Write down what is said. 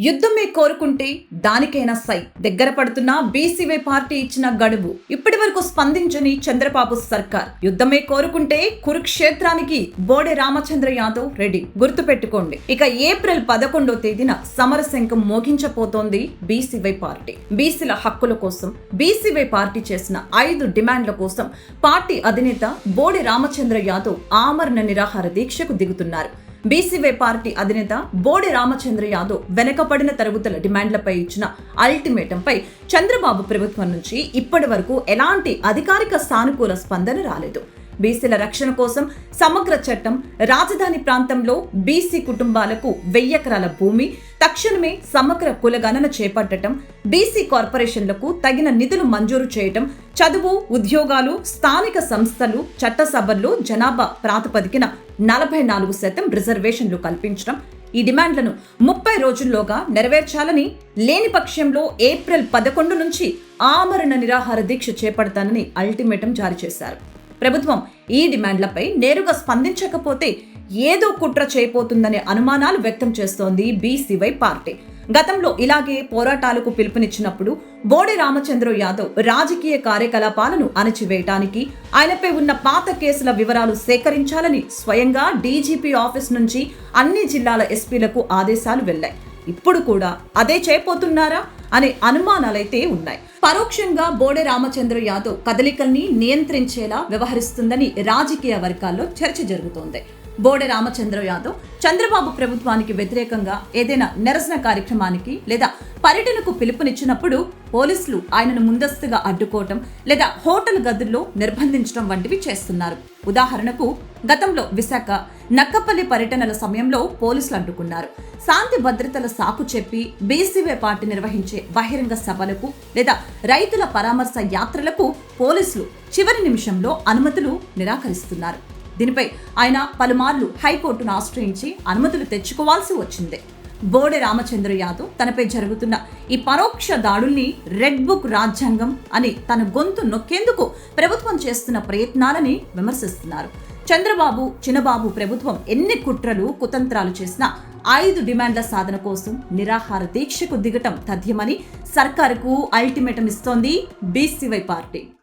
యుద్ధమే కోరుకుంటే దానికైనా సై దగ్గర పడుతున్న బీసీవై పార్టీ ఇచ్చిన గడువు ఇప్పటి వరకు స్పందించని చంద్రబాబు సర్కార్. యుద్ధమే కోరుకుంటే కురుక్షేత్రానికి బోడే రామచంద్ర యాదవ్ రెడీ. గుర్తుపెట్టుకోండి, ఇక ఏప్రిల్ 11వ తేదీన సమరశంఖం మోగించబోతోంది బీసీవై పార్టీ. బీసీల హక్కుల కోసం బీసీవై పార్టీ చేసిన 5 డిమాండ్ల కోసం పార్టీ అధినేత బోడే రామచంద్ర యాదవ్ ఆమరణ నిరాహార దీక్షకు దిగుతున్నారు. బీసీవై పార్టీ అధినేత బోడే రామచంద్ర యాదవ్ వెనకబడిన తరగతుల డిమాండ్లపై ఇచ్చిన అల్టిమేటంపై చంద్రబాబు ప్రభుత్వం నుంచి ఇప్పటి వరకు ఎలాంటి అధికారిక సానుకూల స్పందన రాలేదు. బీసీల రక్షణ కోసం సమగ్ర చట్టం, రాజధాని ప్రాంతంలో బీసీ కుటుంబాలకు 1000 ఎకరాల భూమి, తక్షణమే సమగ్ర కులగణన చేపట్టడం, బీసీ కార్పొరేషన్లకు తగిన నిధులు మంజూరు చేయటం, చదువు, ఉద్యోగాలు, స్థానిక సంస్థలు, చట్టసభల్లో జనాభా ప్రాతిపదికన 44% రిజర్వేషన్లు కల్పించడం, ఈ డిమాండ్లను 30 రోజుల్లోగా నెరవేర్చాలని, లేని పక్షంలో ఏప్రిల్ 11 నుంచి ఆమరణ నిరాహార దీక్ష చేపడతానని అల్టిమేటం జారీ చేశారు. ప్రభుత్వం ఈ డిమాండ్లపై నేరుగా స్పందించకపోతే ఏదో కుట్ర చేయబోతుందనే అనుమానాలు వ్యక్తం చేస్తోంది బీసీవై పార్టీ. గతంలో ఇలాగే పోరాటాలకు పిలుపునిచ్చినప్పుడు బోడే రామచంద్ర యాదవ్ రాజకీయ కార్యకలాపాలను అణచివేయటానికి, ఆయనపై ఉన్న పాత కేసుల వివరాలు సేకరించాలని స్వయంగా డీజీపీ ఆఫీస్ నుంచి అన్ని జిల్లాల ఎస్పీలకు ఆదేశాలు వెళ్లాయి. ఇప్పుడు కూడా అదే చేయబోతున్నారా అనే అనుమానాలైతే ఉన్నాయి. పరోక్షంగా బోడే రామచంద్ర యాదవ్ కదలికల్ని నియంత్రించేలా వ్యవహరిస్తుందని రాజకీయ వర్గాల్లో చర్చ జరుగుతోంది. బోడే రామచంద్ర యాదవ్ చంద్రబాబు ప్రభుత్వానికి వ్యతిరేకంగా ఏదైనా నిరసన కార్యక్రమానికి లేదా పర్యటనకు పిలుపునిచ్చినప్పుడు పోలీసులు ఆయనను ముందస్తుగా అడ్డుకోవటం లేదా హోటల్ గదుల్లో నిర్బంధించడం వంటివి చేస్తున్నారు. ఉదాహరణకు గతంలో విశాఖ, నక్కపల్లి పర్యటనల సమయంలో పోలీసులు అడ్డుకున్నారు. శాంతి భద్రతల సాకు చెప్పి బీసీవై పార్టీ నిర్వహించే బహిరంగ సభలకు లేదా రైతుల పరామర్శ యాత్రలకు పోలీసులు చివరి నిమిషంలో అనుమతులు నిరాకరిస్తున్నారు. దీనిపై ఆయన పలుమార్లు హైకోర్టును ఆశ్రయించి అనుమతులు తెచ్చుకోవాల్సి వచ్చింది. బోడే రామచంద్ర యాదవ్ తనపై జరుగుతున్న ఈ పరోక్ష దాడుల్ని రెడ్ బుక్ రాజ్యాంగం అని తన గొంతు నొక్కేందుకు ప్రభుత్వం చేస్తున్న ప్రయత్నాలని విమర్శిస్తున్నారు. చంద్రబాబు, చినబాబు ప్రభుత్వం ఎన్ని కుట్రలు, కుతంత్రాలు చేసినా 5 డిమాండ్ల సాధన కోసం నిరాహార దీక్షకు దిగటం తథ్యమని సర్కారుకు అల్టిమేటం ఇస్తోంది బీసీవై పార్టీ.